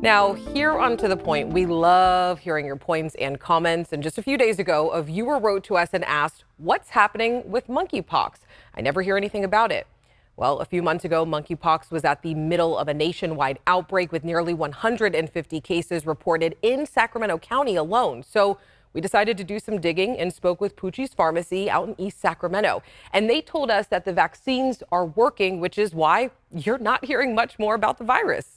Now, here on To The Point, we love hearing your points and comments. And just a few days ago, a viewer wrote to us and asked, what's happening with monkeypox? I never hear anything about it. Well, a few months ago, monkeypox was at the middle of a nationwide outbreak with nearly 150 cases reported in Sacramento County alone. So we decided to do some digging and spoke with Pucci's Pharmacy out in East Sacramento. And they told us that the vaccines are working, which is why you're not hearing much more about the virus.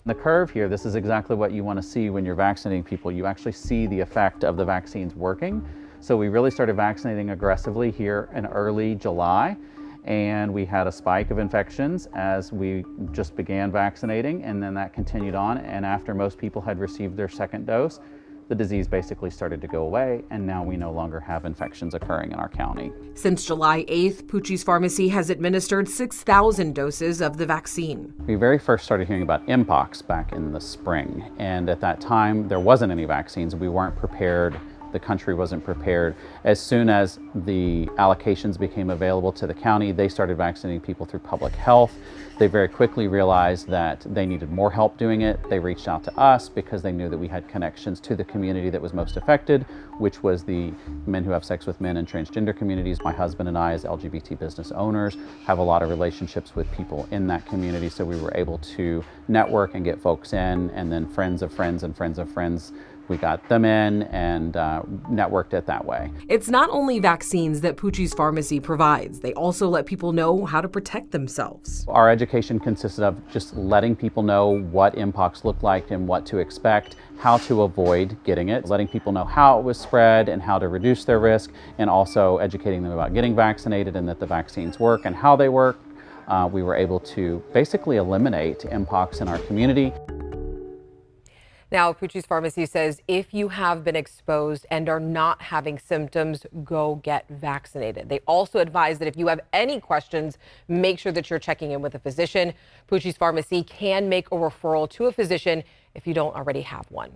The curve here, this is exactly what you want to see when you're vaccinating people. You actually see the effect of the vaccines working. So we really started vaccinating aggressively here in early July, and we had a spike of infections as we just began vaccinating, and then that continued on. And after most people had received their second dose, the disease basically started to go away, and now we no longer have infections occurring in our county. Since July 8th, Pucci's Pharmacy has administered 6,000 doses of the vaccine. We very first started hearing about Mpox back in the spring, and at that time there wasn't any vaccines. We weren't prepared. The country wasn't prepared. As soon as the allocations became available to the county, they started vaccinating people through public health. They very quickly realized that they needed more help doing it. They reached out to us because they knew that we had connections to the community that was most affected, which was the men who have sex with men and transgender communities. My husband and I, as LGBT business owners, have a lot of relationships with people in that community, so we were able to network and get folks in, and then friends of friends and friends of friends. We got them in and networked it that way. It's not only vaccines that Pucci's Pharmacy provides. They also let people know how to protect themselves. Our education consisted of just letting people know what Mpox looked like and what to expect, how to avoid getting it, letting people know how it was spread and how to reduce their risk, and also educating them about getting vaccinated and that the vaccines work and how they work. We were able to basically eliminate Mpox in our community. Now, Pucci's Pharmacy says if you have been exposed and are not having symptoms, go get vaccinated. They also advise that if you have any questions, make sure that you're checking in with a physician. Pucci's Pharmacy can make a referral to a physician if you don't already have one.